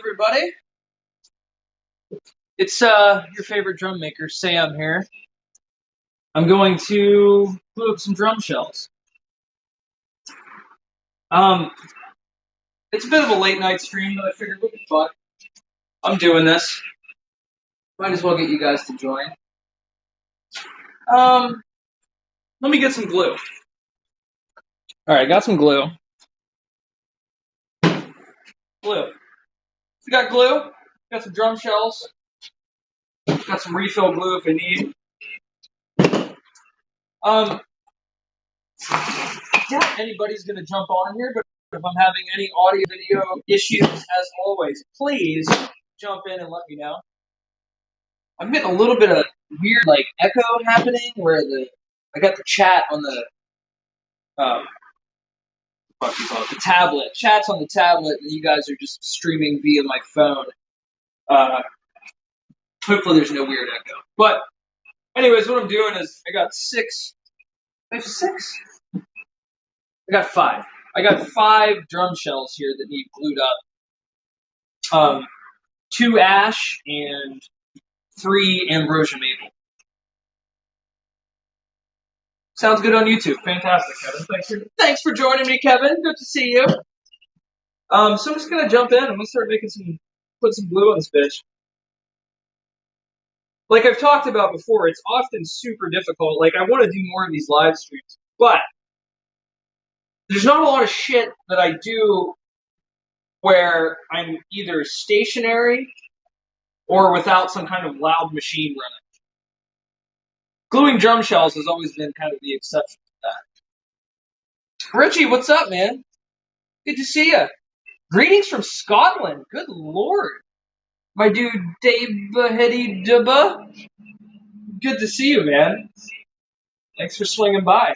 everybody? It's your favorite drum maker, Sam here. I'm going to glue up some drum shells. Um, it's a bit of a late night stream, but I figured what the fuck. I'm doing this. Might as well get you guys to join. Let me get some glue. Alright, got some glue. Glue. We got glue, got some drum shells, got some refill glue if I need. Yeah, anybody's gonna jump on here, but if I'm having any audio video issues, as always, please jump in and let me know. I'm getting a little bit of weird echo happening where I got the chat on the what you call it, the tablet. Chat's on the tablet, and you guys are just streaming via my phone. Hopefully, there's no weird echo. But anyways, what I'm doing is I got six. I have six. I got five. I got 5 drum shells here that need glued up. 2 ash and 3 ambrosia maple. Sounds good on YouTube. Fantastic, Kevin. Thanks for joining me, Kevin. Good to see you. So I'm just gonna jump in. I'm gonna start put some glue on this bitch. Like I've talked about before, it's often super difficult. Like I want to do more of these live streams, but there's not a lot of shit that I do where I'm either stationary or without some kind of loud machine running. Gluing drum shells has always been kind of the exception to that. Richie, what's up, man? Good to see you. Greetings from Scotland. Good lord. My dude, Dave Heady Dubba. Good to see you, man. Thanks for swinging by.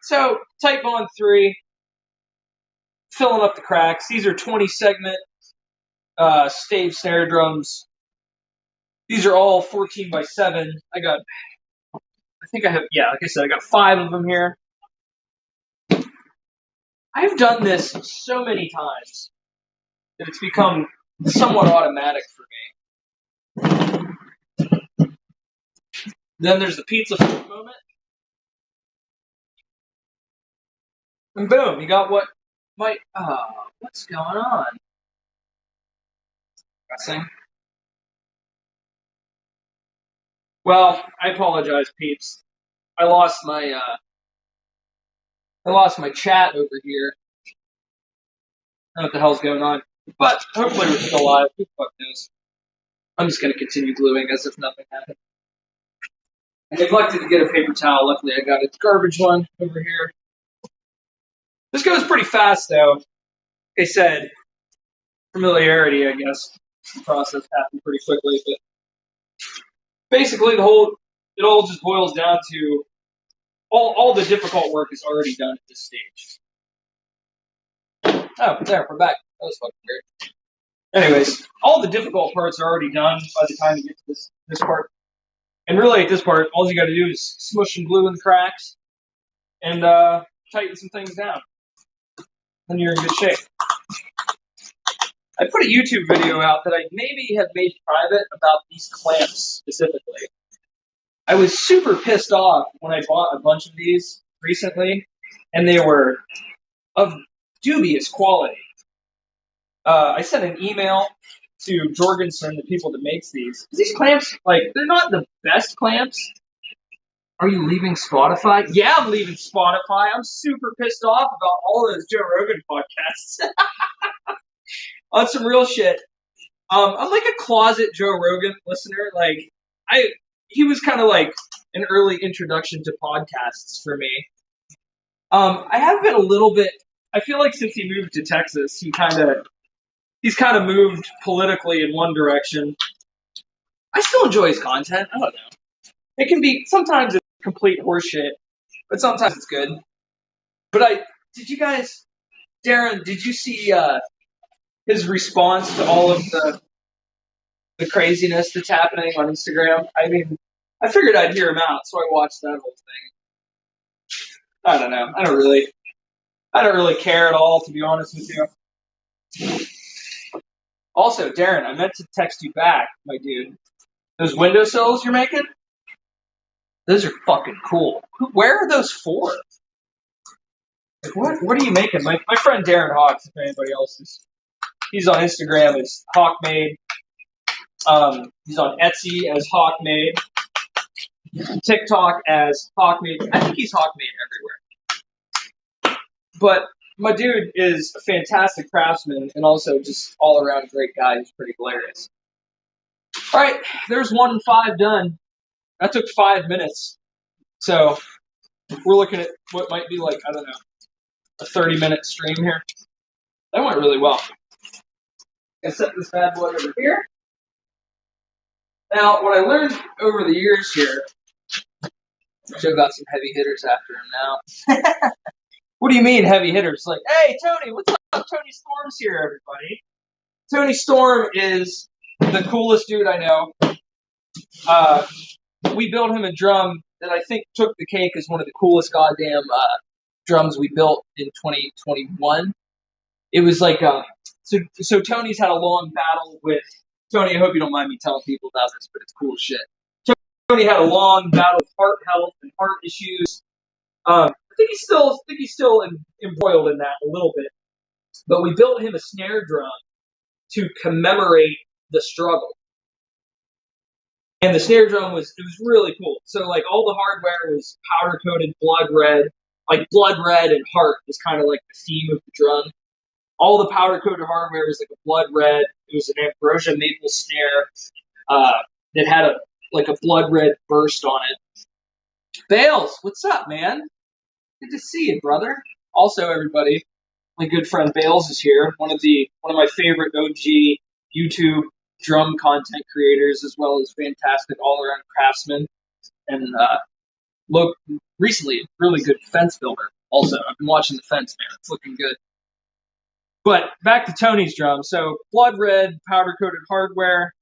So, Type Bond 3, filling up the cracks. These are 20 segment stave snare drums. These are all 14 by 7. Like I said, I got 5 of them here. I've done this so many times that it's become somewhat automatic for me. Then there's the pizza flip moment. And boom, you got what's going on? Pressing. Well, I apologize, peeps. I lost my chat over here. I don't know what the hell's going on. But hopefully we're still alive. Who the fuck knows? I'm just gonna continue gluing as if nothing happened. I neglected to get a paper towel. Luckily I got a garbage one over here. This goes pretty fast though. Like I said, familiarity, I guess. The process happened pretty quickly, but basically it all just boils down to all the difficult work is already done at this stage. Oh, there, we're back. That was fucking weird. Anyways, all the difficult parts are already done by the time you get to this part. And really, at this part, all you got to do is smush some glue in the cracks and tighten some things down. Then you're in good shape. I put a YouTube video out that I maybe have made private about these clamps specifically. I was super pissed off when I bought a bunch of these recently, and they were of dubious quality. I sent an email to Jorgensen, the people that makes these. These clamps, they're not the best clamps. Are you leaving Spotify? Yeah, I'm leaving Spotify. I'm super pissed off about all those Joe Rogan podcasts. On some real shit. I'm like a closet Joe Rogan listener. He was kind of like an early introduction to podcasts for me. I have been a little bit. I feel like since he moved to Texas, he's kind of moved politically in one direction. I still enjoy his content. I don't know. It can be sometimes it's complete horseshit, but sometimes it's good. But Darren? Did you see his response to all of the craziness that's happening on Instagram? I mean, I figured I'd hear him out, so I watched that whole thing. I don't know. I don't really care at all, to be honest with you. Also, Darren, I meant to text you back, my dude. Those windowsills you're making? Those are fucking cool. Where are those for? Like, what are you making? My friend Darren Hawks, if anybody else is, he's on Instagram as Hawkmade. He's on Etsy as Hawkmade. TikTok as Hawkmade. I think he's Hawkmade everywhere. But my dude is a fantastic craftsman and also just all around great guy. He's pretty hilarious. All right, there's 1 and 5 done. That took 5 minutes. So we're looking at what might be like, I don't know, a 30-minute stream here. That went really well. I set this bad boy over here. Now, what I learned over the years here, Joe got some heavy hitters after him now. What do you mean heavy hitters? Like, hey, Tony, what's up? Tony Storm's here, everybody. Tony Storm is the coolest dude I know. We built him a drum that I think took the cake as one of the coolest goddamn drums we built in 2021. It was like, so Tony's had a long battle with, Tony, I hope you don't mind me telling people about this, but it's cool shit. Tony had a long battle with heart health and heart issues. I think he's still embroiled in that a little bit. But we built him a snare drum to commemorate the struggle. And the snare drum was really cool. So like all the hardware was powder coated blood red, like blood red and heart was kind of like the theme of the drum. All the powder coated hardware was like a blood red. It was an Ambrosia Maple snare that had a blood red burst on it. Bales, what's up, man? Good to see you, brother. Also, everybody, my good friend Bales is here. One of my favorite OG YouTube drum content creators, as well as fantastic all-around craftsman, and recently a really good fence builder. Also, I've been watching the fence, man. It's looking good. But back to Tony's drum. So blood red, powder coated hardware,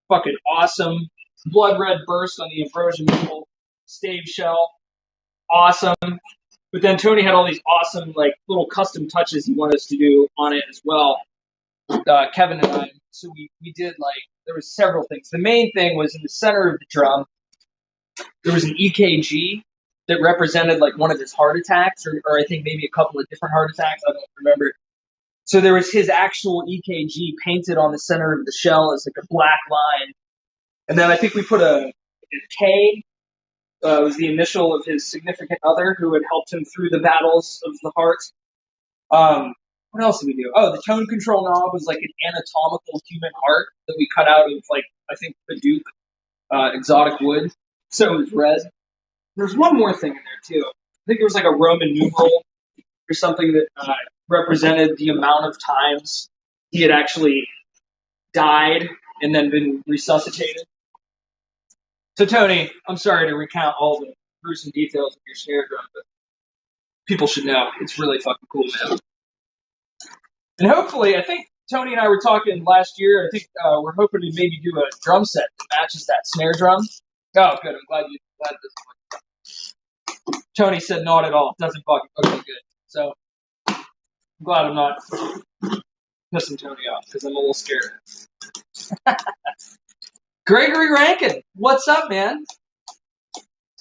fucking awesome. Blood red burst on the Ambrosia Maple stave shell, awesome. But then Tony had all these awesome like little custom touches he wanted us to do on it as well. Kevin and I. So we did there was several things. The main thing was in the center of the drum, there was an EKG that represented like one of his heart attacks, or I think maybe a couple of different heart attacks. I don't remember. So there was his actual EKG painted on the center of the shell as like a black line. And then I think we put a K, was the initial of his significant other who had helped him through the battles of the heart. What else did we do? Oh, the tone control knob was like an anatomical human heart that we cut out of I think Hadoop exotic wood. So it was red. There's one more thing in there too. I think there was like a Roman numeral or something that represented the amount of times he had actually died and then been resuscitated. So Tony, I'm sorry to recount all the gruesome details of your snare drum, but people should know it's really fucking cool, man. And hopefully, I think Tony and I were talking last year. I think we're hoping to maybe do a drum set that matches that snare drum. Oh, good. I'm glad this. Tony said not at all. Doesn't fucking. Okay, good. So I'm glad I'm not pissing Tony off because I'm a little scared. Gregory Rankin, what's up, man?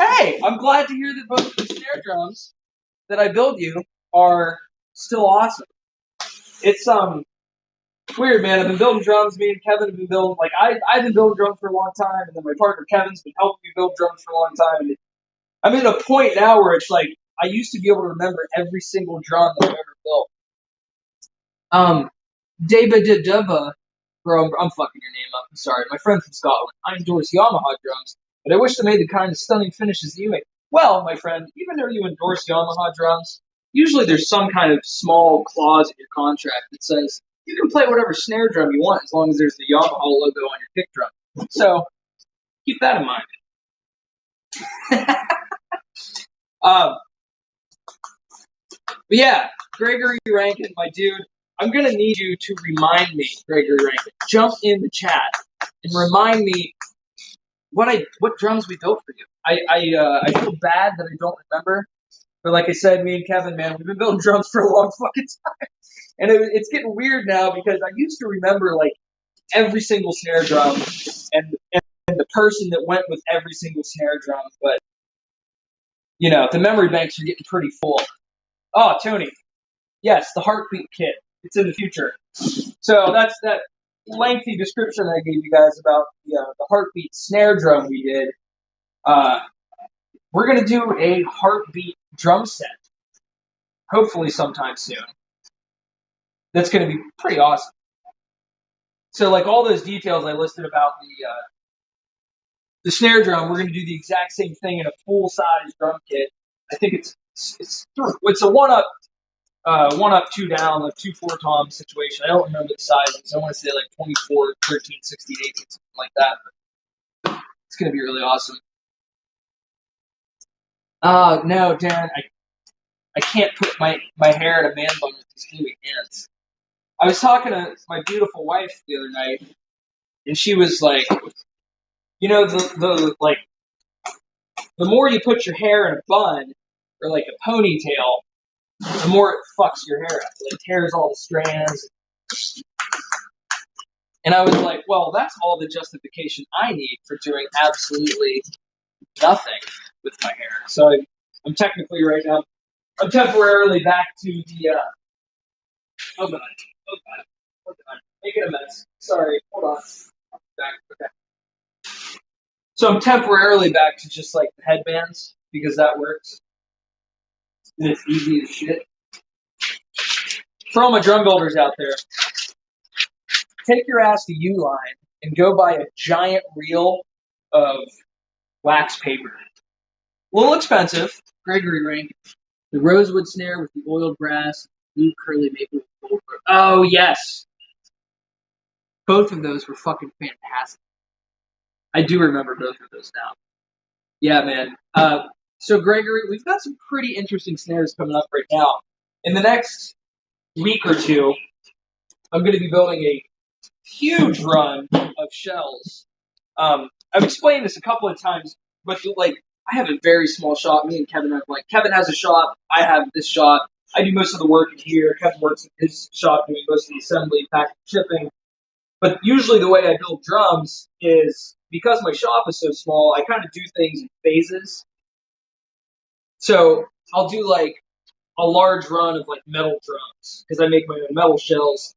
Hey, I'm glad to hear that both the snare drums that I build you are still awesome. It's weird, man. I've been building drums. Me and Kevin have been building, I've been building drums for a long time, and then my partner Kevin's been helping me build drums for a long time. And I'm at a point now where it's like I used to be able to remember every single drum that I've ever built. Deba, bro, I'm fucking your name up. I'm sorry. My friend from Scotland. I endorse Yamaha drums, but I wish they made the kind of stunning finishes that you make. Well, my friend, even though you endorse Yamaha drums, usually there's some kind of small clause in your contract that says you can play whatever snare drum you want as long as there's the Yamaha logo on your kick drum. So keep that in mind. But yeah, Gregory Rankin, my dude, I'm going to need you to remind me, Gregory Rankin, jump in the chat and remind me what drums we built for you. I feel bad that I don't remember. But like I said, me and Kevin, man, we've been building drums for a long fucking time. And it's getting weird now because I used to remember like every single snare drum and the person that went with every single snare drum. But, you know, the memory banks are getting pretty full. Oh, Tony. Yes, the heartbeat kit. It's in the future. So that's that lengthy description I gave you guys about the heartbeat snare drum we did. We're going to do a heartbeat drum set, hopefully sometime soon. That's going to be pretty awesome. So, like all those details I listed about the snare drum, we're going to do the exact same thing in a full size drum kit. I think it's a one up, two down, like 2/4 tom situation. I don't remember the sizes. I want to say like 24, 13, 16, 18, something like that. But it's going to be really awesome. No, Dan, I can't put my hair in a man bun with these gluey hands. I was talking to my beautiful wife the other night, and she was like, you know, the more you put your hair in a bun or like a ponytail, the more it fucks your hair up. It like tears all the strands. And I was like, well, that's all the justification I need for doing absolutely nothing with my hair. So I'm technically right now, I'm temporarily back to the, oh god, making a mess. Sorry, hold on. Back. Okay. So I'm temporarily back to just like the headbands because that works. And it's easy as shit. For all my drum builders out there, take your ass to Uline and go buy a giant reel of wax paper. A little expensive. Gregory Ring. The rosewood snare with the oiled brass, blue curly maple with gold. Oh, yes. Both of those were fucking fantastic. I do remember both of those now. Yeah, man. So, Gregory, we've got some pretty interesting snares coming up right now. In the next week or two, I'm going to be building a huge run of shells. I've explained this a couple of times, but like I have a very small shop. Me and Kevin have Kevin has a shop. I have this shop. I do most of the work in here. Kevin works in his shop doing most of the assembly, packing, shipping. But usually the way I build drums is because my shop is so small, I kind of do things in phases. So I'll do like a large run of like metal drums because I make my own metal shells.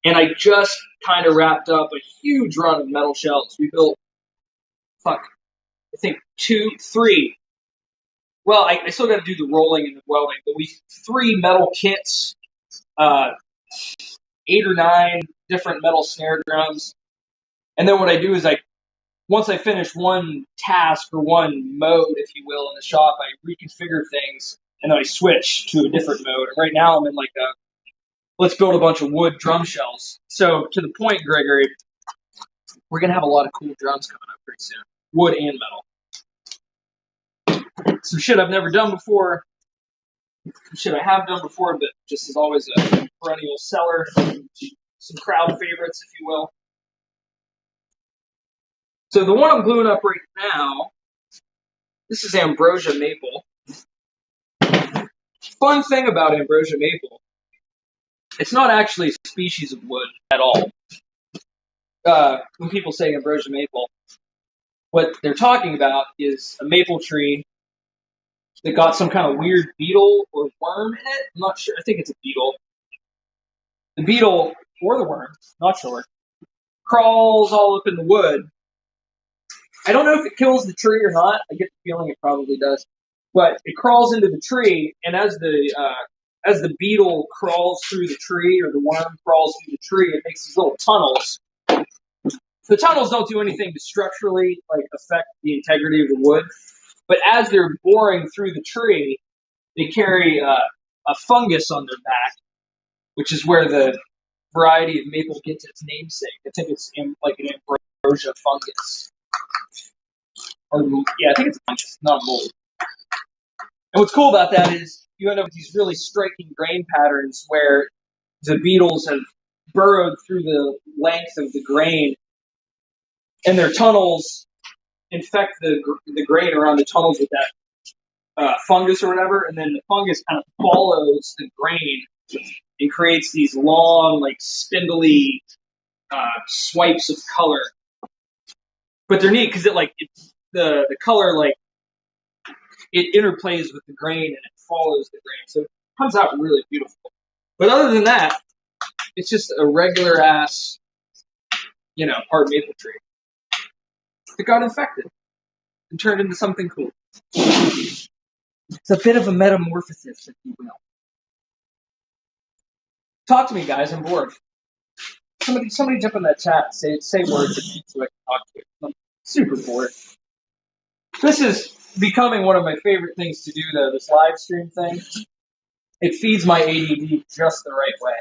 And I just kind of wrapped up a huge run of metal shells. We built, I think 2, 3. Well, I still got to do the rolling and the welding, but 3 metal kits, 8 or 9 different metal snare drums. And then what I do is once I finish one task or one mode, if you will, in the shop, I reconfigure things and then I switch to a different mode. And right now I'm in like let's build a bunch of wood drum shells. So to the point, Gregory, we're going to have a lot of cool drums coming up pretty soon. Wood and metal. Some shit I've never done before. Some shit I have done before, but just is always a perennial seller. Some crowd favorites, if you will. So the one I'm gluing up right now, this is Ambrosia Maple. Fun thing about Ambrosia Maple, it's not actually a species of wood at all. When people say Ambrosia Maple, what they're talking about is a maple tree that got some kind of weird beetle or worm in it. I'm not sure. I think it's a beetle. The beetle, or the worm, not sure, crawls all up in the wood. I don't know if it kills the tree or not. I get the feeling it probably does. But it crawls into the tree, and as the beetle crawls through the tree, or the worm crawls through the tree, it makes these little tunnels. The tunnels don't do anything to structurally affect the integrity of the wood, but as they're boring through the tree, they carry a fungus on their back, which is where the variety of maple gets its namesake. I think it's like an ambrosia fungus. I think it's a fungus, not a mold. And what's cool about that is you end up with these really striking grain patterns where the beetles have burrowed through the length of the grain, and their tunnels infect the grain around the tunnels with that fungus or whatever, and then the fungus kind of follows the grain and creates these long, like spindly swipes of color. But they're neat because the color like it interplays with the grain and it follows the grain, so it comes out really beautiful. But other than that, it's just a regular ass, hard maple tree that got infected and turned into something cool. It's a bit of a metamorphosis, if you will. Talk to me, guys. I'm bored. Somebody jump in that chat. Say words so I can talk to you. I'm super bored. This is becoming one of my favorite things to do, though. This live stream thing. It feeds my ADD just the right way.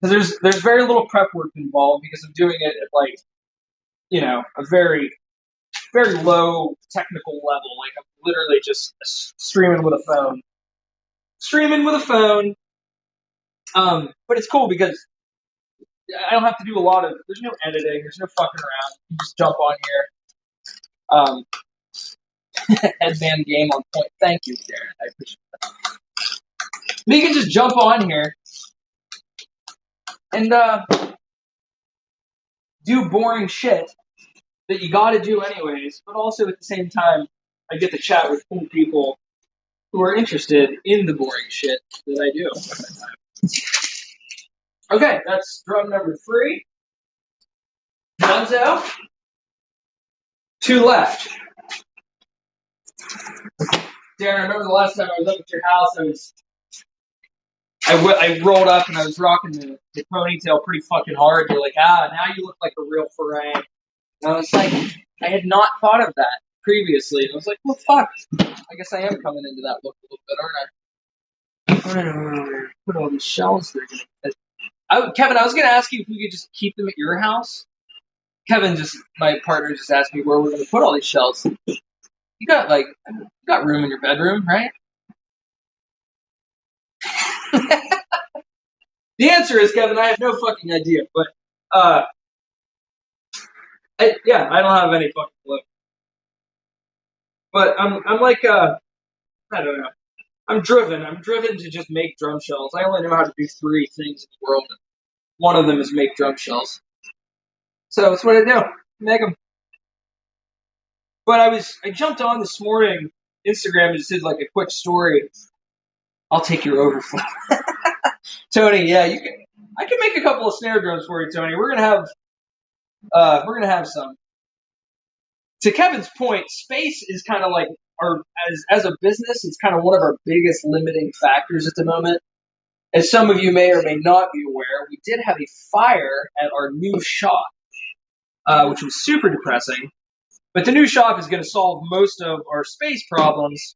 Because there's very little prep work involved because I'm doing it at a very very low technical level. Like I'm literally just streaming with a phone. But it's cool because I don't have to do a lot of. There's no editing. There's no fucking around. You just jump on here. Headband game on point. Thank you, Darren. I appreciate that. But you can just jump on here and do boring shit that you got to do anyways. But also at the same time, I get to chat with cool people who are interested in the boring shit that I do. Okay, that's drum number 3. Guns out. 2 left. Darren, I remember the last time I was up at your house, I rolled up and I was rocking the ponytail pretty fucking hard. You're like, now you look like a real Ferrang. And I was like, I had not thought of that previously. And I was like, well, fuck. I guess I am coming into that look a little bit, aren't I? Put all these shells there. Kevin, I was going to ask you if we could just keep them at your house. My partner just asked me where we're going to put all these shells. You got room in your bedroom, right? The answer is, Kevin, I have no fucking idea, but I don't have any fucking clue. But I'm like I don't know. I'm driven to just make drum shells. I only know how to do 3 things in the world. One of them is make drum shells. So that's what I do. Make them. But I jumped on this morning, Instagram, and just did like a quick story. I'll take your overflow. Tony, yeah, I can make a couple of snare drums for you, Tony. We're gonna have some. To Kevin's point, space is kind of like as a business, it's kind of one of our biggest limiting factors at the moment. As some of you may or may not be aware, we did have a fire at our new shop, which was super depressing. But the new shop is going to solve most of our space problems.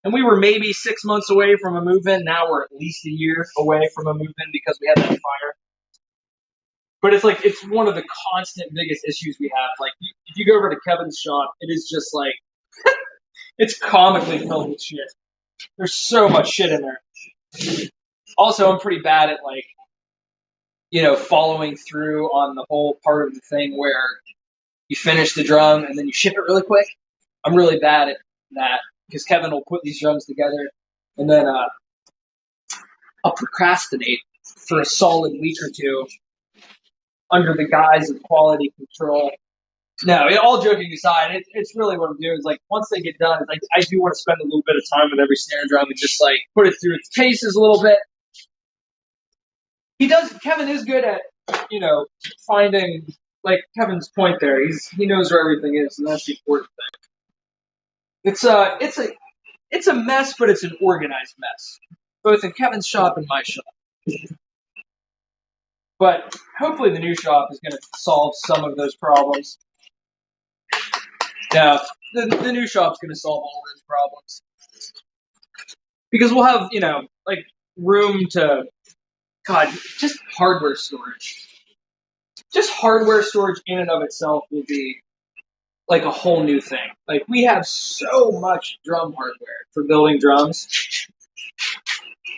And we were maybe 6 months away from a move-in. Now we're at least a year away from a move-in because we had that fire. But it's one of the constant biggest issues we have. Like, if you go over to Kevin's shop, it is just like, it's comically filled with shit. There's so much shit in there. Also, I'm pretty bad at following through on the whole part of the thing where you finish the drum and then you ship it really quick. I'm really bad at that because Kevin will put these drums together and then I'll procrastinate for a solid week or 2 under the guise of quality control. No, all joking aside, it's really what I'm doing is once they get done, I do want to spend a little bit of time with every snare drum and just put it through its paces a little bit. Kevin is good at, finding, Kevin's point there. He knows where everything is, and that's the important thing. It's a mess, but it's an organized mess, both in Kevin's shop and my shop. But hopefully the new shop is going to solve some of those problems. Yeah, the new shop's going to solve all those problems. Because we'll have, room to, just hardware storage. Just hardware storage in and of itself will be a whole new thing. We have so much drum hardware for building drums.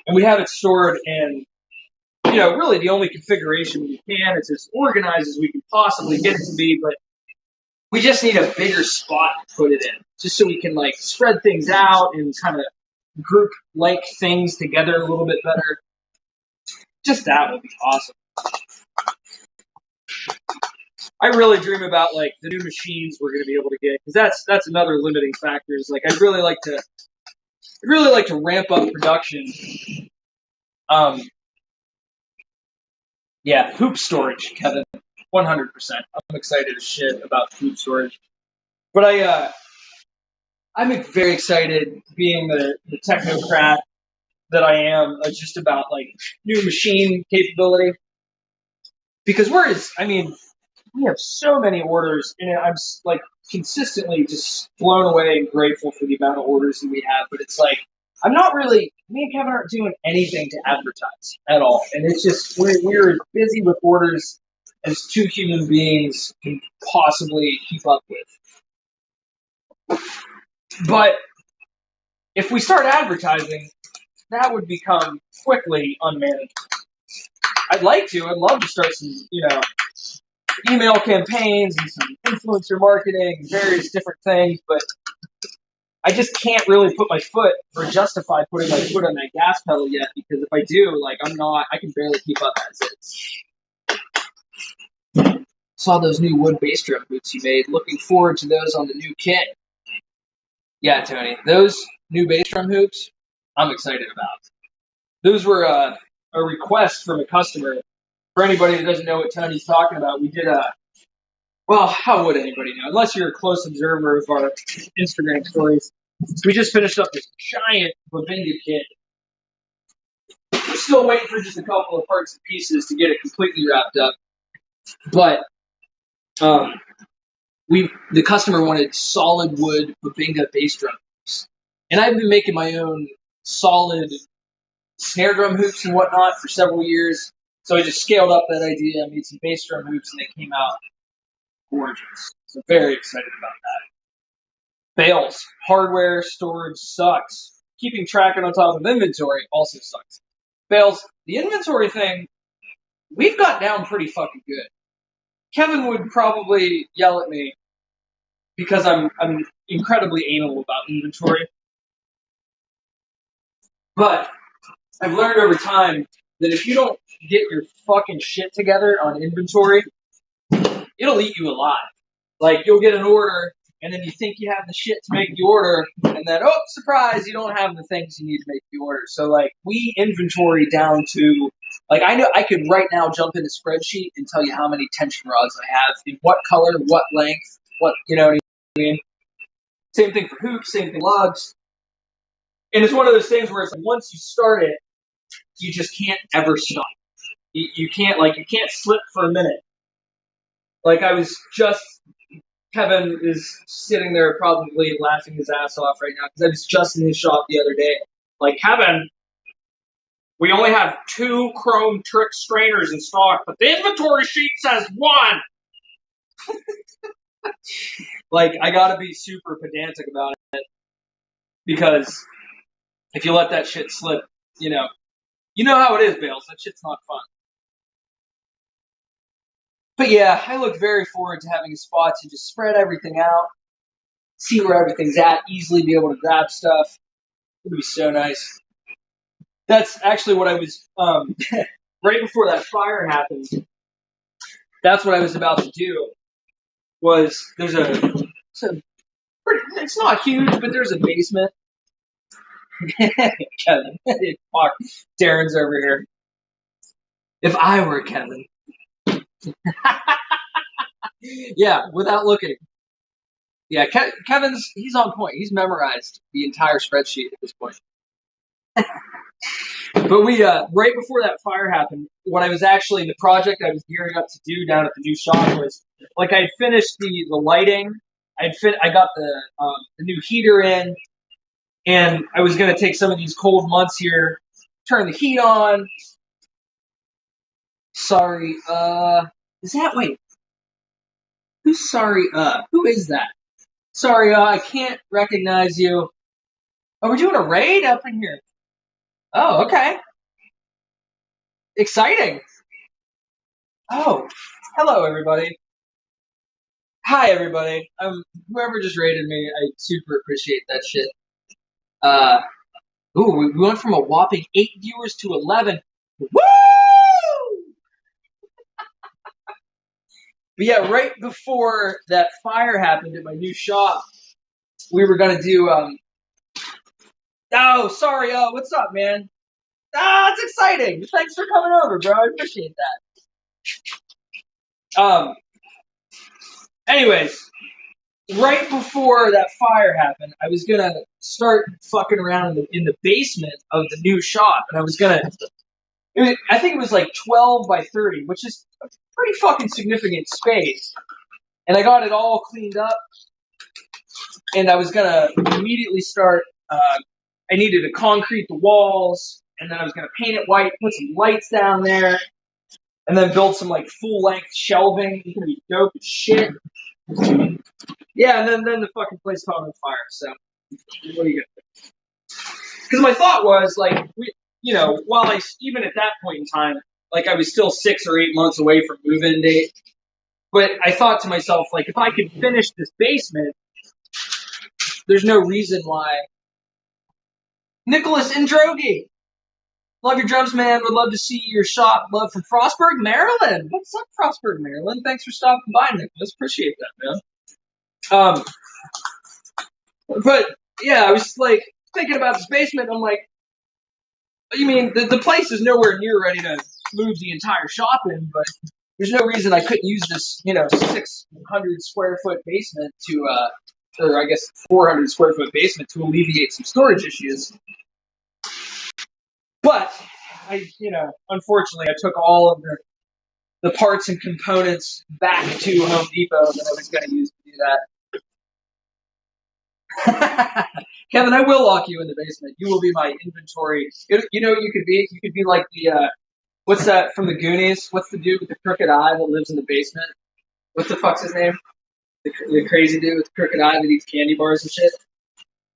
And we have it stored in, really the only configuration we can. It's as organized as we can possibly get it to be, but we just need a bigger spot to put it in, just so we can like spread things out and kind of group like things together a little bit better. Just that would be awesome. I really dream about like the new machines we're going to be able to get, because that's another limiting factor. Is like I'd really like to ramp up production. Yeah, hoop storage, Kevin, 100%. I'm excited as shit about hoop storage, but I'm very excited, being the technocrat that I am, just about like new machine capability, because we have so many orders, and I'm like consistently just blown away and grateful for the amount of orders that we have. But it's like me and Kevin aren't doing anything to advertise at all, and it's just we're as busy with orders as two human beings can possibly keep up with. But if we start advertising, that would become quickly unmanageable. I'd love to start some, email campaigns and some influencer marketing and various different things, but I just can't really put my foot or justify putting my foot on that gas pedal yet, because if I do, like, I can barely keep up as is. Saw those new wood bass drum boots you made. Looking forward to those on the new kit. Yeah, Tony, those new bass drum hoops, I'm excited about. Those were a request from a customer. For anybody that doesn't know what Tony's talking about, we did well, how would anybody know? Unless you're a close observer of our Instagram stories. We just finished up this giant Bavinga kit. We're still waiting for just a couple of parts and pieces to get it completely wrapped up. But the customer wanted solid wood Bavinga bass drum hoops. And I've been making my own solid snare drum hoops and whatnot for several years. So I just scaled up that idea, made some bass drum hoops, and they came out gorgeous. So very excited about that. Fails. Hardware storage sucks. Keeping track and on top of inventory also sucks. Fails. The inventory thing, we've got down pretty fucking good. Kevin would probably yell at me because I'm incredibly anal about inventory. But I've learned over time that if you don't get your fucking shit together on inventory, it'll eat you alive. Like, you'll get an order, and then you think you have the shit to make the order, and then, oh, surprise, you don't have the things you need to make the order. So, like, we inventory down to, like, I know I could right now jump in a spreadsheet and tell you how many tension rods I have, in what color, what length, you know what I mean? Same thing for hoops, same thing for lugs. And it's one of those things where it's like, once you start it, you just can't ever stop. You can't slip for a minute. Like, Kevin is sitting there probably laughing his ass off right now, because I was just in his shop the other day. Like, Kevin, we only have 2 chrome trick strainers in stock, but the inventory sheet says 1. Like, I gotta be super pedantic about it, because if you let that shit slip, you know how it is, Bales. That shit's not fun. But yeah, I look very forward to having a spot to just spread everything out, see where everything's at, easily be able to grab stuff. It would be so nice. That's actually what I was, right before that fire happened, that's what I was about to do, was it's not huge, but there's a basement. Kevin, fuck, Darren's over here. If I were Kevin. Yeah, without looking. Yeah, he's on point. He's memorized the entire spreadsheet at this point. But we, right before that fire happened, what I was actually, the project I was gearing up to do down at the new shop was, like, I finished the lighting, I got the new heater in, and I was going to take some of these cold months here, turn the heat on. Sorry, wait, who's sorry, who is that? Sorry, I can't recognize you. Oh, we're doing a raid up in here. Oh, okay. Exciting. Oh, hello, everybody. Hi, everybody. Whoever just rated me, I super appreciate that shit. Uh, we went from a whopping 8 viewers to 11. Woo! But yeah, right before that fire happened at my new shop, we were gonna do, oh, sorry, what's up, man? It's exciting. Thanks for coming over, bro. I appreciate that. Anyways, right before that fire happened, I was gonna start fucking around in the basement of the new shop, and I was gonna. I think it was like 12 by 30, which is a pretty fucking significant space. And I got it all cleaned up, and I was gonna immediately start. I needed to concrete the walls, and then I was gonna paint it white, put some lights down there, and then build some like full length shelving. It's gonna be dope as shit. Yeah, and then the fucking place caught on fire. So what are you gonna do? Because my thought was like, while even at that point in time, like I was still 6 or 8 months away from move-in date. But I thought to myself, like, if I could finish this basement, there's no reason why. Nicholas Indrogi, love your drums, man. Would love to see your shop. Love from Frostburg, Maryland. What's up, Frostburg, Maryland? Thanks for stopping by, Nicholas. Appreciate that, man. But yeah, I was like thinking about this basement. I'm like, you mean the place is nowhere near ready to move the entire shop in, but there's no reason I couldn't use this, 600 square foot basement to, or I guess 400 square foot basement to alleviate some storage issues. But unfortunately, I took all of the parts and components back to Home Depot that I was going to use to do that. Kevin, I will lock you in the basement. You will be my inventory. You know what you could be? You could be like the, what's that from the Goonies? What's the dude with the crooked eye that lives in the basement? What the fuck's his name? The crazy dude with the crooked eye that eats candy bars and shit.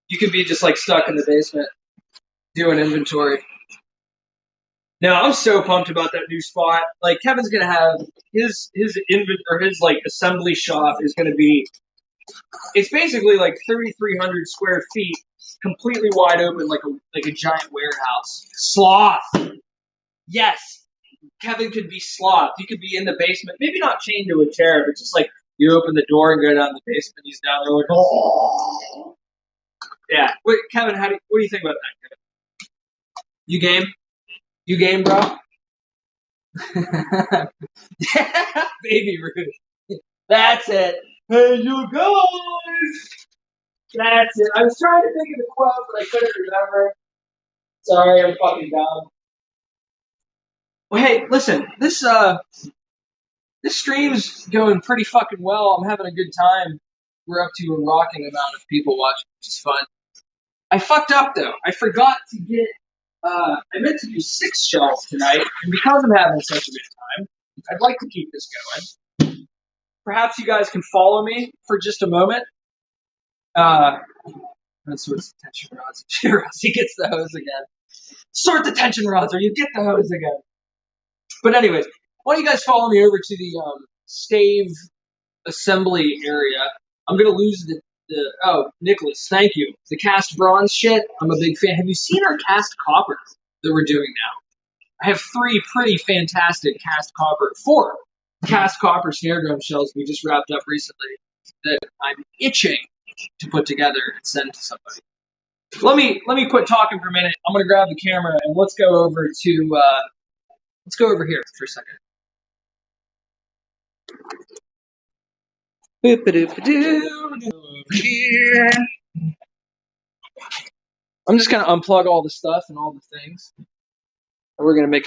You could be just like stuck in the basement doing inventory. No, I'm so pumped about that new spot. Like Kevin's gonna have his like assembly shop is gonna be. It's basically like 3,300 square feet, completely wide open, like a giant warehouse. Sloth. Yes, Kevin could be sloth. He could be in the basement, maybe not chained to a chair, but just like you open the door and go down the basement. He's down there like, oh. Yeah. Wait, Kevin, what do you think about that, Kevin? You game? You game, bro? Yeah, baby Ruth. That's it. Hey, you guys. That's it. I was trying to think of the quote, but I couldn't remember. Sorry, I'm fucking dumb. Well, hey, listen, this stream's going pretty fucking well. I'm having a good time. We're up to a rocking amount of people watching, which is fun. I fucked up though. I forgot to get. I meant to do 6 shells tonight, and because I'm having such a good time, I'd like to keep this going. Perhaps you guys can follow me for just a moment. Let's sort the tension rods. He gets the hose again. Sort the tension rods, or you get the hose again. But anyways, why don't you guys follow me over to the stave assembly area? I'm gonna lose oh, Nicholas, thank you. The cast bronze shit, I'm a big fan. Have you seen our cast copper that we're doing now? I have 3 pretty fantastic four cast copper snare drum shells we just wrapped up recently that I'm itching to put together and send to somebody. Let me quit talking for a minute. I'm gonna grab the camera and let's go over here for a second. Over here. I'm just gonna unplug all the stuff and all the things. And we're gonna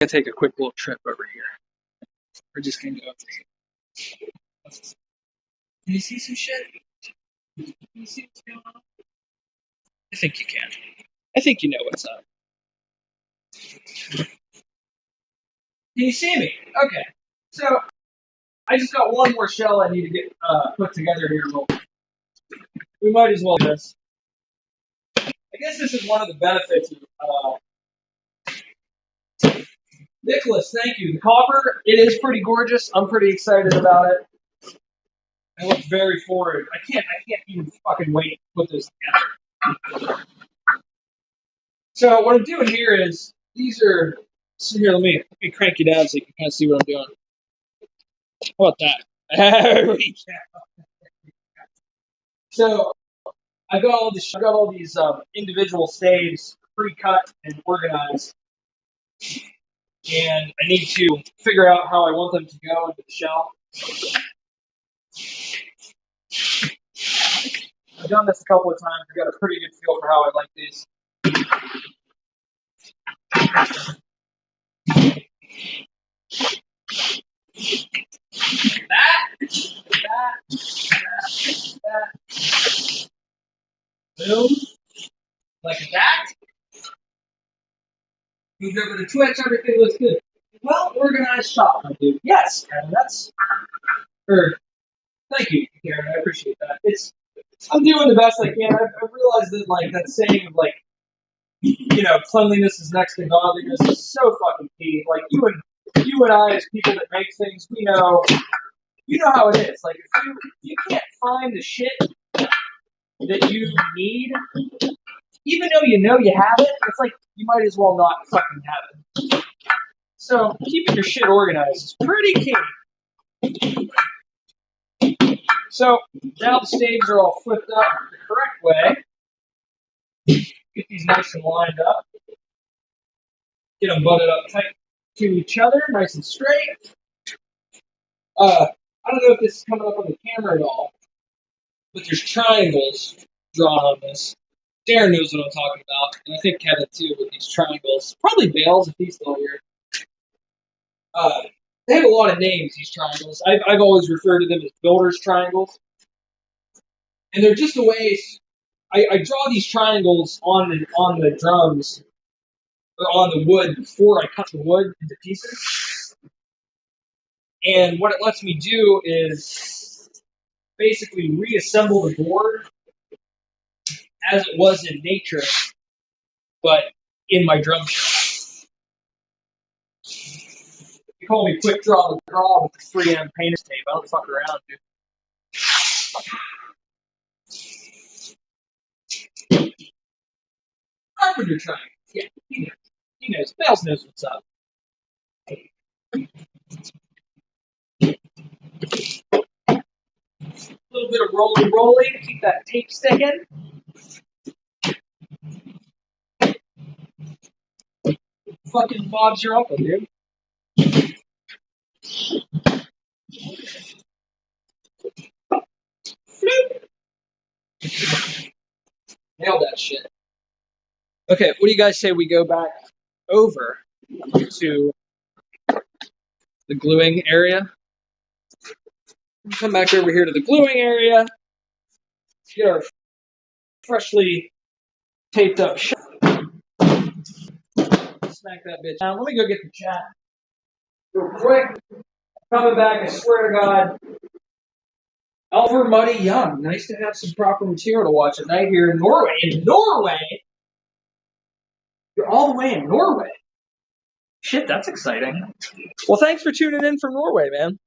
take a quick little trip over here. We're just gonna go over here. Can you see some shit? Can you see what's going on? I think you can. I think you know what's up. Can you see me? Okay. So I just got one more shell I need to get put together here. Well, we might as well do this. I guess this is one of the benefits of Nicholas, thank you. The copper, it is pretty gorgeous. I'm pretty excited about it. I look very forward. I can't even fucking wait to put this together. So what I'm doing here is these are. So here, let me crank you down so you can kind of see what I'm doing. How about that? There we go. So I got all these individual staves pre-cut and organized, and I need to figure out how I want them to go into the shell. I've done this a couple of times. I've got a pretty good feel for how I like these. That. Boom. Like that. Move over to Twitch. Everything looks good. Well organized shop, my dude. Yes, Karen. Thank you, Karen. I appreciate that. I'm doing the best I can. I've realized that like that saying of like, cleanliness is next to godliness is so fucking key. Like you and I as people that make things, we know how it is. Like if you can't find the shit that you need, even though you know you have it, it's like you might as well not fucking have it. So keeping your shit organized is pretty key. So now the staves are all flipped up the correct way. Get these nice and lined up. Get them butted up tight to each other, nice and straight. I don't know if this is coming up on the camera at all, but there's triangles drawn on this. Darren knows what I'm talking about, and I think Kevin too with these triangles. Probably Bales if he's still here. They have a lot of names, these triangles. I've always referred to them as builder's triangles. And they're just a way I draw these triangles on the drums or on the wood before I cut the wood into pieces. And what it lets me do is basically reassemble the board as it was in nature, but in my drum shop. You call me quick draw the draw with the 3M painter's tape. I don't fuck around, dude. Carpenter triangle. Yeah, he knows. He knows. Bales knows what's up. A little bit of rolling to keep that tape sticking. Fucking Bob's your uncle, dude. Nailed that shit. Okay, what do you guys say we go back over to the gluing area? Come back over here to the gluing area. Get our freshly taped up shit. Smack that bitch down. Let me go get the chat real quick. Coming back, I swear to God. Alvar Muddy Young. Nice to have some proper material to watch at night here in Norway. In Norway? You're all the way in Norway. Shit, that's exciting. Well, thanks for tuning in from Norway, man.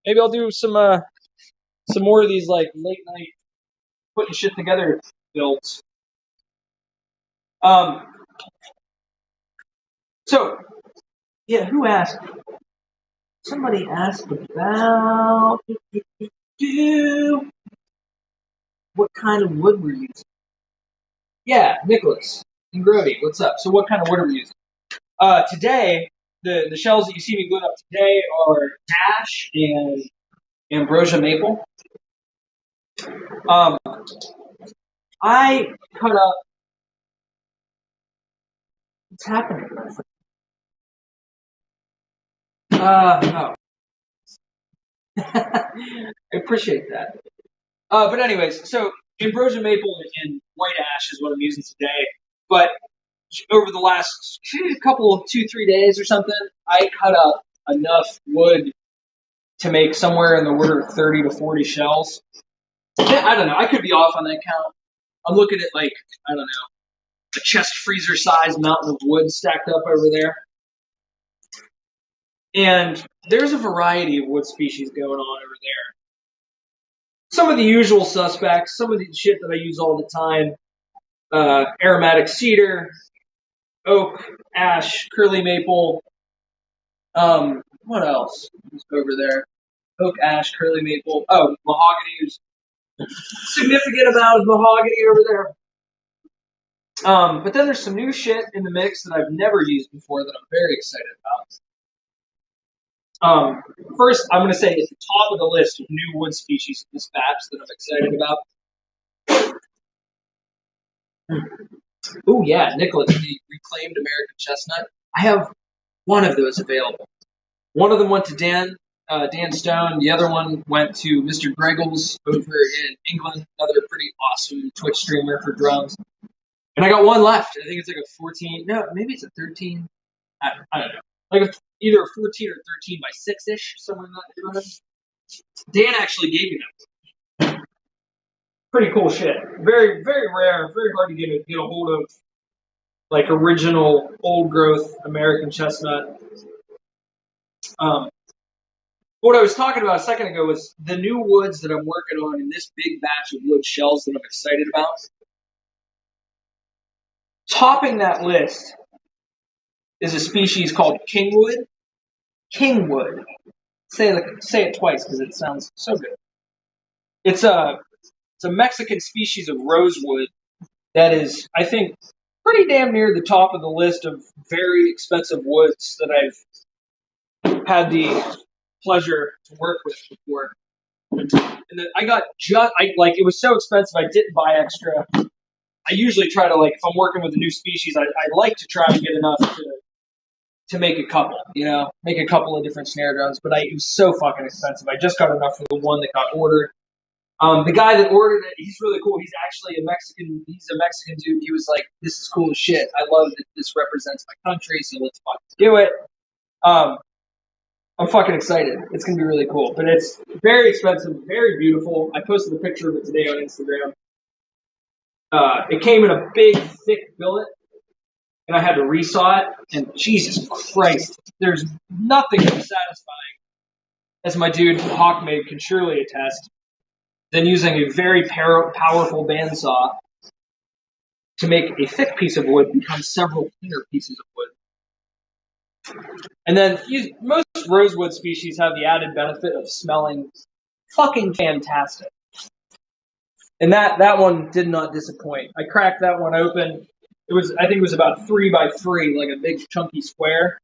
Maybe I'll do some more of these like late night putting shit together builds. So, yeah, who asked? Somebody asked about what kind of wood we're using. Yeah, Nicholas and Grody, what's up? So what kind of wood are we using? Today, the shells that you see me gluing up today are ash and Ambrosia Maple. I cut up. What's happening? No. I appreciate that. But anyways, so Ambrosia Maple and white ash is what I'm using today. But over the last couple of 2-3 days or something, I cut up enough wood to make somewhere in the order of 30 to 40 shells. I don't know. I could be off on that count. I'm looking at like, I don't know, a chest freezer sized mountain of wood stacked up over there. And there's a variety of wood species going on over there. some of the usual suspects, some of the shit that I use all the time. Aromatic cedar, oak, ash, curly maple. What else? Just over there. Oak, ash, curly maple. Oh, mahogany. There's a significant amount of mahogany over there. But then there's some new shit in the mix that I've never used before that I'm very excited about. First, I'm going to say at the top of the list of new wood species in this batch that I'm excited about. Oh yeah, Nicholas, the reclaimed American chestnut. I have one of those available. One of them went to Dan Stone. The other one went to Mr. Greggles over in England, another pretty awesome Twitch streamer for drums. And I got one left. I think it's like a 14. No, maybe it's a 13. I don't know. Like either a 14 or 13 by 6-ish, somewhere in that neighborhood. Dan actually gave me that. Pretty cool shit. Very, very rare. Very hard to get a hold of. Like original old growth American chestnut. What I was talking about a second ago was the new woods that I'm working on in this big batch of wood shells that I'm excited about. Topping that list is a species called kingwood. Kingwood. Say it twice because it sounds so good. It's a Mexican species of rosewood that is, I think, pretty damn near the top of the list of very expensive woods that I've had the pleasure to work with before. And then I got it was so expensive I didn't buy extra. I usually try to, like, if I'm working with a new species, I like to try and get enough to make a couple, make a couple of different snare drums, but it was so fucking expensive. I just got enough for the one that got ordered. The guy that ordered it, he's really cool. He's actually a Mexican dude. He was like, this is cool as shit. I love that this represents my country, so let's fucking do it. I'm fucking excited. It's going to be really cool. But it's very expensive, very beautiful. I posted a picture of it today on Instagram. It came in a big, thick billet, and I had to resaw it. And Jesus Christ, there's nothing as satisfying, as my dude Hawkmaid can surely attest, than using a very powerful bandsaw to make a thick piece of wood become several thinner pieces of wood. And then most rosewood species have the added benefit of smelling fucking fantastic. And that one did not disappoint. I cracked that one open. I think it was about 3 by 3, like a big chunky square.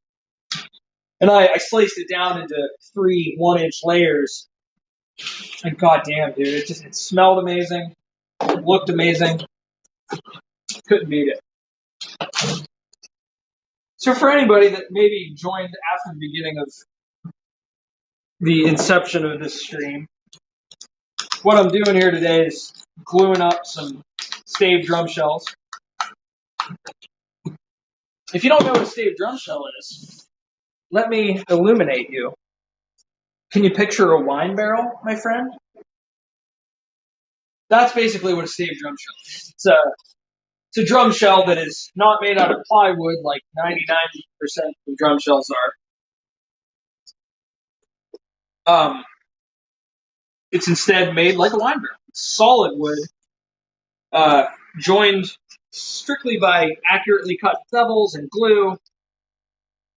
And I sliced it down into 3 1-inch layers. And goddamn, dude, it smelled amazing. It looked amazing. Couldn't beat it. So for anybody that maybe joined after the beginning of the inception of this stream, what I'm doing here today is gluing up some stave drum shells. If you don't know what a stave drum shell is, let me illuminate you. Can you picture a wine barrel, my friend? That's basically what a stave drum shell is. It's a drum shell that is not made out of plywood like 99% of drum shells are. It's instead made like a wine barrel. Solid wood, joined strictly by accurately cut bevels and glue.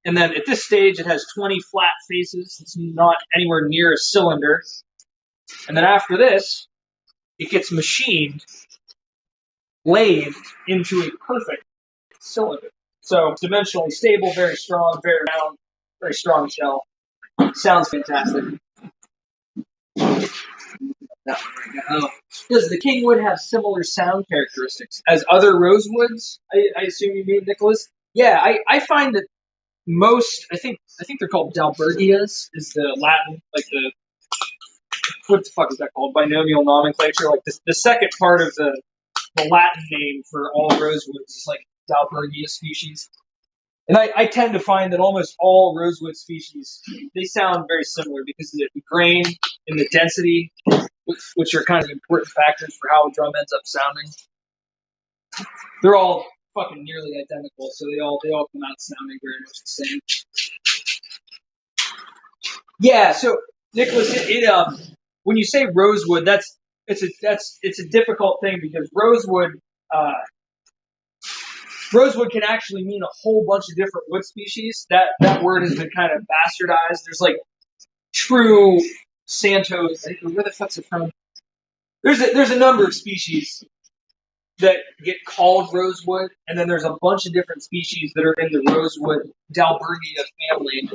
And then at this stage, it has 20 flat faces. It's not anywhere near a cylinder. And then after this, it gets machined, lathed into a perfect cylinder. So dimensionally stable, very strong, very round, very strong shell. Sounds fantastic. That one right now. Does the kingwood have similar sound characteristics as other rosewoods? I assume you mean, Nicholas? Yeah, I find that most, I think they're called Dalbergias, is the Latin, like what the fuck is that called? Binomial nomenclature. Like the second part of the Latin name for all rosewoods is like Dalbergia species. And I tend to find that almost all rosewood species, they sound very similar because of the grain and the density, which are kind of important factors for how a drum ends up sounding. They're all fucking nearly identical, so they all come out sounding very much the same. Yeah, so Nicholas, when you say rosewood, it's a difficult thing because rosewood can actually mean a whole bunch of different wood species. That word has been kind of bastardized. There's like true Santos. Where the fuck's it from? There's a number of species that get called rosewood, and then there's a bunch of different species that are in the rosewood Dalbergia family.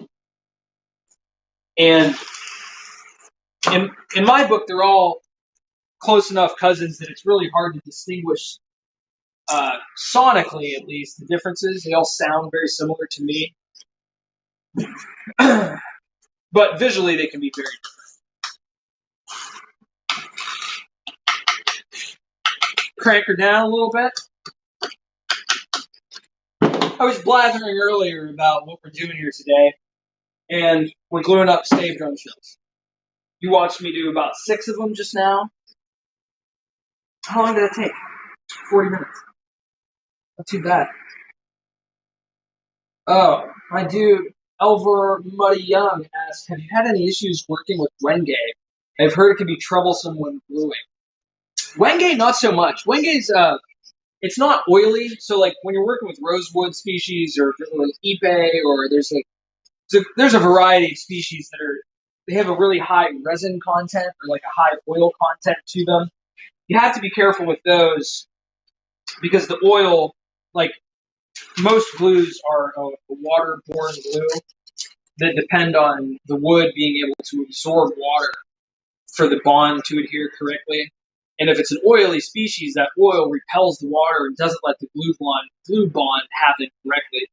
And in my book, they're all close enough cousins that it's really hard to distinguish, sonically at least, the differences. They all sound very similar to me. But visually, they can be very different. Crank her down a little bit. I was blathering earlier about what we're doing here today, and we're gluing up stave drum shells. You watched me do about 6 of them just now. How long did it take? 40 minutes. Not too bad. Oh, my dude, Elver Muddy Young asked, have you had any issues working with Wenge? I've heard it can be troublesome when gluing. Wenge, not so much. Wenge's, it's not oily, so like when you're working with rosewood species or like ipe, or there's a variety of species they have a really high resin content or like a high oil content to them. You have to be careful with those because the oil, like most glues are a water-borne glue that depend on the wood being able to absorb water for the bond to adhere correctly. And if it's an oily species, that oil repels the water and doesn't let the glue bond happen correctly.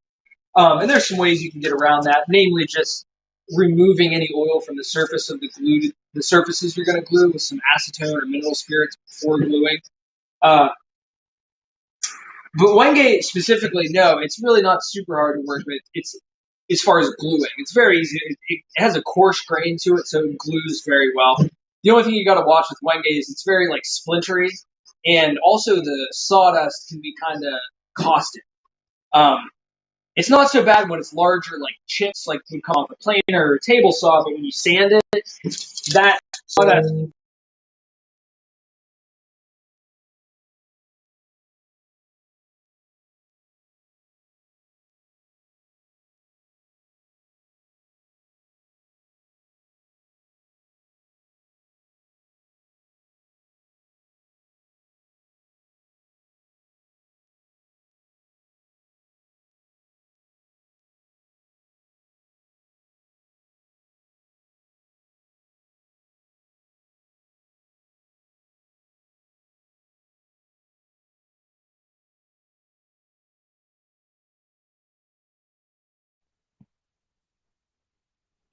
And there's some ways you can get around that, namely just removing any oil from the surface of the surfaces you're going to glue with some acetone or mineral spirits before gluing. But Wenge specifically, no, it's really not super hard to work with. It's as far as gluing, it's very easy. It has a coarse grain to it, so it glues very well. The only thing you got to watch with Wenge is it's very like splintery, and also the sawdust can be kind of caustic. It's not so bad when it's larger, like chips, like would come off a planer or a table saw, but when you sand it, that sawdust.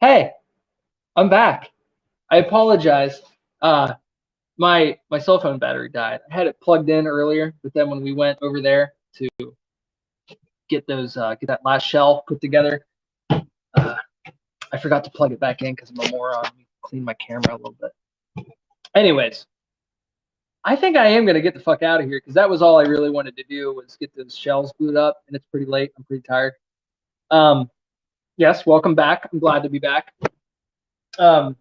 Hey, I'm back. I apologize. My cell phone battery died. I had it plugged in earlier, but then when we went over there to get that last shell put together, I forgot to plug it back in because I'm a moron. Let me clean my camera a little bit. Anyways, I think I am gonna get the fuck out of here because that was all I really wanted to do was get those shells glued up, and it's pretty late. I'm pretty tired. Yes, welcome back. I'm glad to be back. Yeah,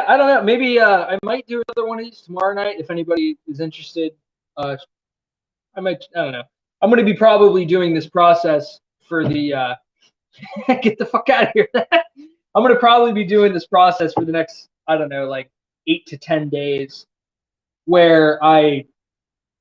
I don't know. Maybe I might do another one of these tomorrow night if anybody is interested. I don't know. I'm going to be probably doing this process for the get the fuck out of here. I'm going to probably be doing this process for the next, I don't know, like 8 to 10 days where I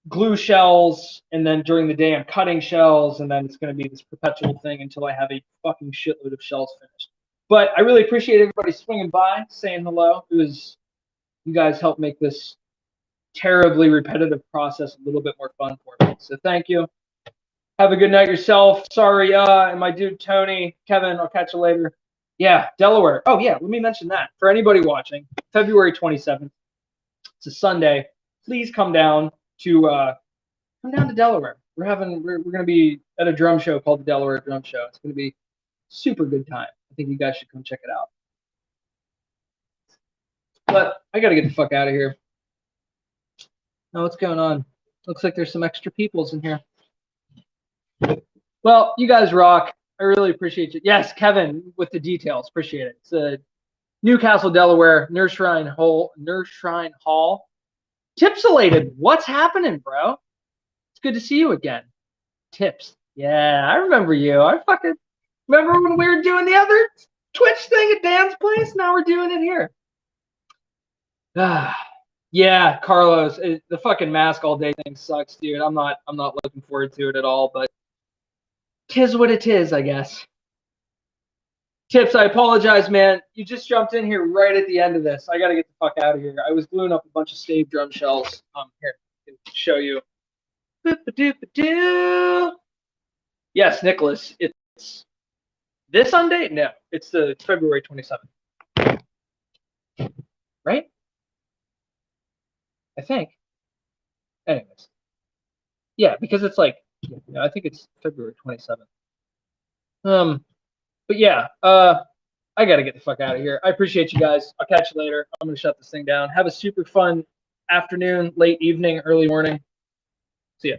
glue shells and then during the day I'm cutting shells and then it's going to be this perpetual thing until I have a fucking shitload of shells finished. But I really appreciate everybody swinging by, saying hello. You guys helped make this terribly repetitive process a little bit more fun for me. So thank you. Have a good night yourself. Sorry, and my dude Tony, Kevin, I'll catch you later. Yeah, Delaware. Oh yeah, let me mention that. For anybody watching, February 27th, it's a Sunday. Please come down to Delaware. We're gonna be at a drum show called the Delaware Drum Show. It's gonna be super good time. I think you guys should come check it out. But I gotta get the fuck out of here. Now what's going on? Looks like there's some extra peoples in here. Well, you guys rock. I really appreciate you. Yes, Kevin with the details. Appreciate it. Newcastle, Delaware, Nurse Shrine Hall. Tipsolated, what's happening, bro? It's good to see you again. Tips. Yeah, I remember you. I fucking remember when we were doing the other Twitch thing at Dan's place. Now we're doing it here. Yeah, Carlos, the fucking mask all day thing sucks, dude. I'm not looking forward to it at all, but tis what it is, I guess. Tips, I apologize, man. You just jumped in here right at the end of this. I gotta get the fuck out of here. I was gluing up a bunch of stave drum shells. Here, I can show you. Yes, Nicholas. It's this Sunday? No, it's February 27th. Right? I think. Anyways. Yeah, because it's like, I think it's February 27th. But yeah, I gotta get the fuck out of here. I appreciate you guys. I'll catch you later. I'm gonna shut this thing down. Have a super fun afternoon, late evening, early morning. See ya.